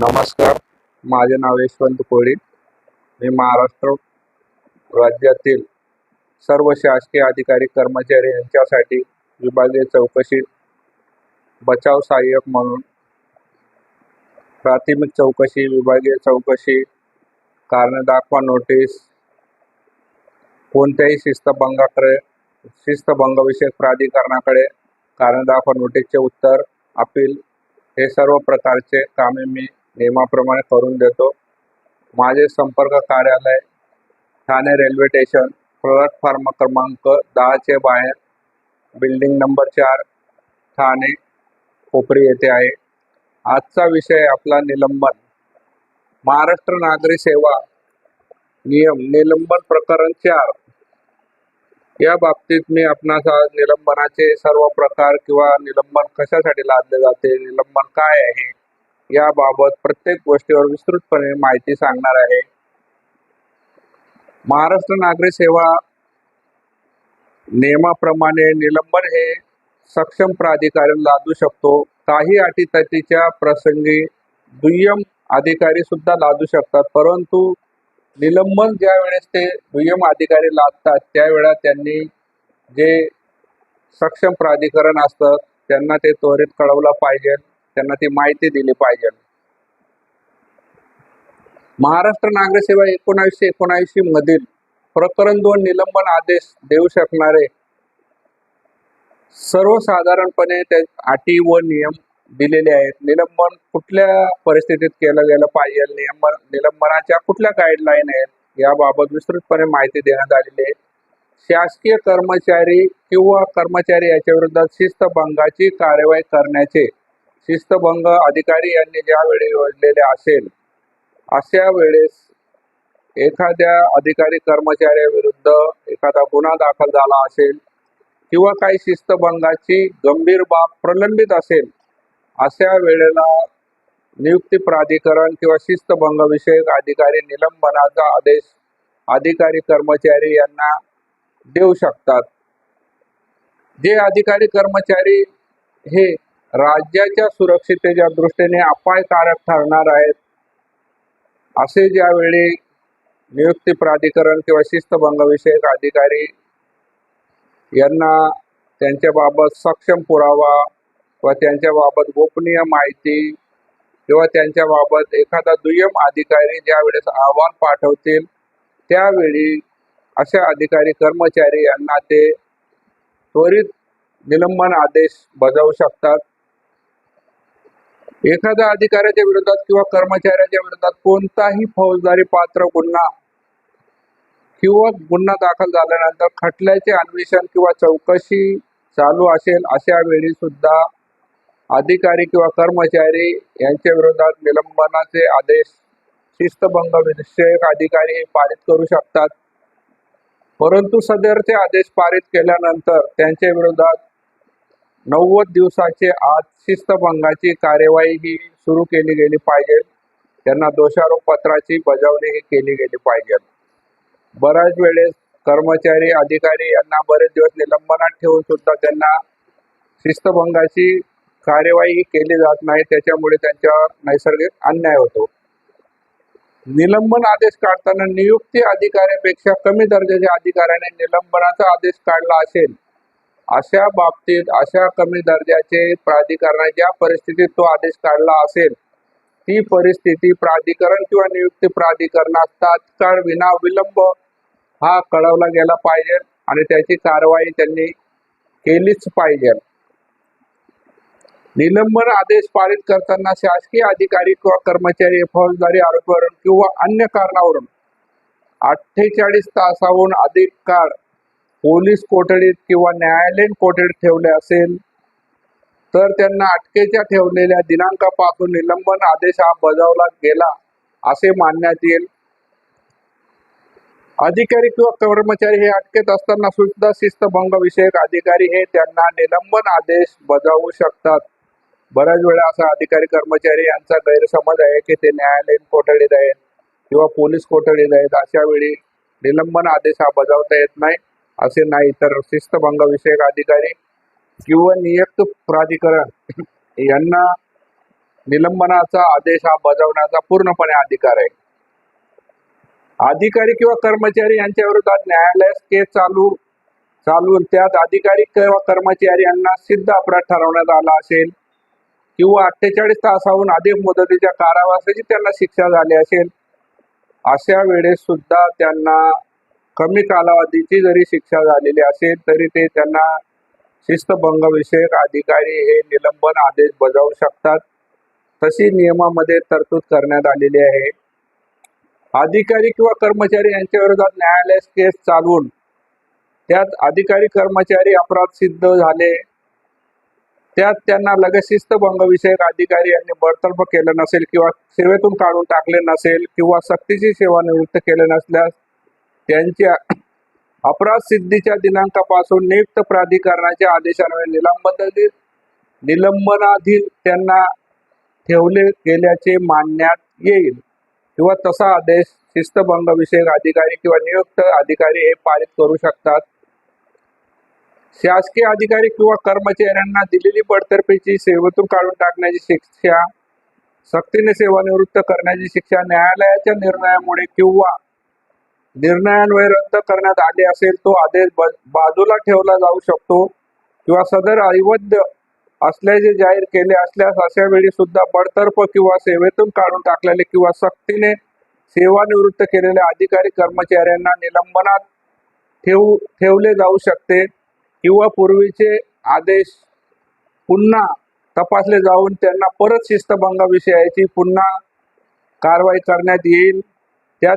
नमस्कार. माझे नाव यशवंत कोळी. मी महाराष्ट्र राज्यातील सर्व शासकीय अधिकारी कर्मचारी यांच्यासाठी विभागीय चौकशी बचाव सहाय्यक म्हणून प्राथमिक चौकशी, विभागीय चौकशी, कारणे दाखवा नोटीस, कोणत्याही शिस्तभंगविषयक प्राधिकरणाकडे कारणे दाखवा नोटीसचे उत्तर, अपील हे सर्व प्रकारचे कामे मी नियमाप्रमाणे करून देतो. माझे संपर्क कार्यालय ठाणे रेल्वे स्टेशन, प्लॅटफॉर्म क्रमांक 10 चे बाहेर, बिल्डिंग नंबर 4, ठाणे कोपरी येथे आहे. आजचा विषय आपला निलंबन. महाराष्ट्र नागरी सेवा नियम निलंबन प्रकरण 4 या बाबतीत मी आपणास आज निलंबनाचे सर्व प्रकार किंवा निलंबन कशासाठी लादले जाते, निलंबन काय आहे याबाबत प्रत्येक गोष्टीवर विस्तृतपणे माहिती सांगणार आहे. महाराष्ट्र नागरी सेवा नियमाप्रमाणे निलंबन हे सक्षम प्राधिकारी लादू शकतो. काही अटीतटीच्या प्रसंगी दुय्यम अधिकारी सुद्धा लादू शकतात, परंतु निलंबन ज्या वेळेस ते दुय्यम अधिकारी लादतात त्यावेळेला त्यांनी जे सक्षम प्राधिकरण असतं त्यांना ते त्वरित कळवलं पाहिजे, त्यांना ती माहिती दिली पाहिजे. महाराष्ट्र नागरी सेवा 1979 मधील प्रकरण 2 निलंबन आदेश देऊ शकणारे सर्वसाधारणपणे त्या अटी व नियम दिलेले आहेत. निलंबन कुठल्या परिस्थितीत केलं गेलं पाहिजे, निलंबनाच्या कुठल्या गाईडलाईन आहेत याबाबत विस्तृतपणे माहिती देण्यात आलेली आहे. शासकीय कर्मचारी किंवा कर्मचारी याच्या विरोधात शिस्तभंगाची कार्यवाही करण्याचे शिस्तभंग अधिकारी यांनी ज्यावेळी योजलेले असेल अशा वेळेस एखाद्या अधिकारी कर्मचाऱ्याविरुद्ध एखादा गुन्हा दाखल झाला असेल किंवा काही शिस्तभंगाची गंभीर बाब प्रलंबित असेल अशा वेळेला नियुक्ती प्राधिकरण किंवा शिस्तभंग विषयक अधिकारी निलंबनाचा आदेश अधिकारी कर्मचारी यांना देऊ शकतात. जे अधिकारी कर्मचारी हे राज्याच्या सुरक्षिततेच्या दृष्टीने अपायकारक ठरणार आहेत असे ज्यावेळी नियुक्ती प्राधिकरण किंवा शिस्तभंग विषयक अधिकारी यांना त्यांच्याबाबत सक्षम पुरावा व त्यांच्याबाबत गोपनीय माहिती किंवा त्यांच्याबाबत एखादा दुय्यम अधिकारी ज्यावेळेस अहवाल पाठवतील त्यावेळी अशा अधिकारी कर्मचारी यांना ते त्वरित निलंबन आदेश बजावू शकतात. एखाद्या अधिकाऱ्याच्या विरोधात किंवा कर्मचाऱ्याच्या विरोधात कोणताही फौजदारी पात्र गुन्हा किंवा गुन्हा दाखल झाल्यानंतर खटल्याचे अन्वेषण किंवा चौकशी चालू असेल अशा वेळी सुद्धा अधिकारी किंवा कर्मचारी यांच्या विरोधात निलंबनाचे आदेश शिस्तभंग विषयक अधिकारी पारित करू शकतात. परंतु सदरचे आदेश पारित केल्यानंतर त्यांच्या विरोधात 90 दिवसाचे आत शिस्तभंगाची कार्यवाही ही सुरू केली गेली पाहिजे. त्यांना दोषारोप पत्राची बजावणी केली गेली पाहिजे. बऱ्याच वेळेस कर्मचारी अधिकारी यांना बरेच दिवस निलंबनात ठेवून सुद्धा त्यांना शिस्तभंगाची कार्यवाही केली जात नाही, त्याच्यामुळे त्यांच्यावर नैसर्गिक अन्याय होतो. निलंबन आदेश काढताना नियुक्ती अधिकाऱ्यापेक्षा कमी दर्जाच्या अधिकाऱ्याने निलंबनाचा आदेश काढला असेल अशा बाबतीत अशा कमी दर्जाचे प्राधिकरणाने ज्या परिस्थितीत तो आदेश काढला असेल ती परिस्थिती प्राधिकरण किंवा नियुक्ती प्राधिकरणात तात्काळ विनाविलंब हा कळवला गेला पाहिजे आणि त्याची कारवाई त्यांनी केलीच पाहिजे. निलंबन आदेश पारित करताना शासकीय अधिकारी किंवा कर्मचारी फौजदारी आरोपावरून किंवा अन्य कारणावरून 48 तासाहून अधिक काळ पोलीस कोठडीत किंवा न्यायालयीन कोठडीत ठेवले असेल तर त्यांना अटकेच्या ठेवलेल्या दिनांकापासून निलंबन आदेश हा बजावला गेला असे मानण्यात येईल. अधिकारी किंवा कर्मचारी हे अटकेत असताना सुद्धा शिस्तभंग विषयक अधिकारी हे त्यांना निलंबन आदेश बजावू शकतात. बऱ्याच वेळा असा अधिकारी कर्मचारी यांचा गैरसमज आहे की ते न्यायालयीन कोठडीत आहेत किंवा पोलीस कोठडीत आहेत, अशा वेळी निलंबन आदेश हा बजावता येत नाही असे नाही. तर शिस्तभंग विषयक अधिकारी किंवा नियुक्त प्राधिकरण यांना निलंबनाचा आदेश हा बजावण्याचा पूर्णपणे अधिकार आहे. अधिकारी किंवा कर्मचारी यांच्या विरोधात न्यायालयात केस चालवून त्यात अधिकारी किंवा कर्मचारी यांना सिद्ध अपराध ठरवण्यात आला असेल किंवा 48 तासाहून अधिक मुदतीच्या कारावासाची त्यांना शिक्षा झाली असेल, अशा वेळेस सुद्धा त्यांना कमी कालावधीची जरी शिक्षा झालेली असेल तरी ते त्यांना शिस्तभंग विषयक अधिकारी हे निलंबन आदेश बजावू शकतात. तशी नियमामध्ये तरतूद करण्यात आलेली आहे. अधिकारी किंवा कर्मचारी यांच्या विरोधात न्यायालयात केस चालवून त्यात अधिकारी कर्मचारी अपराध सिद्ध झाले, त्यात त्यांना लगेच शिस्तभंग विषयक अधिकारी यांनी बडतर्फ केलं नसेल किंवा सेवेतून काढून टाकले नसेल किंवा सक्तीची सेवानिवृत्त केले नसल्यास त्यांच्या अपराध सिद्धीच्या दिनांकापासून नियुक्त प्राधिकरणाच्या आदेशान्वये निलंबनाधीन त्यांना ठेवले गेल्याचे मानण्यात येईल किंवा तसा आदेश शिस्तभंग विषयक अधिकारी किंवा नियुक्त अधिकारी हे पारित करू शकतात. शासकीय अधिकारी किंवा कर्मचाऱ्यांना दिलेली बडतर्फीची सेवेतून काढून टाकण्याची शिक्षा, सक्तीने सेवानिवृत्त करण्याची शिक्षा न्यायालयाच्या निर्णयामुळे किंवा निर्णयान्वये रद्द करण्यात आले असेल तो आदेश बाजूला ठेवला जाऊ शकतो किंवा सदर अवैध असल्याचे जाहीर केले असल्यास अशा वेळी सुद्धा बडतर्फ किंवा सेवेतून काढून टाकलेले किंवा सक्तीने सेवानिवृत्त केलेल्या अधिकारी कर्मचाऱ्यांना निलंबनात ठेवले जाऊ शकते किंवा पूर्वीचे आदेश पुन्हा तपासले जाऊन त्यांना परत शिस्तभंग विषयाची पुन्हा कारवाई करण्यात येईल. त्यात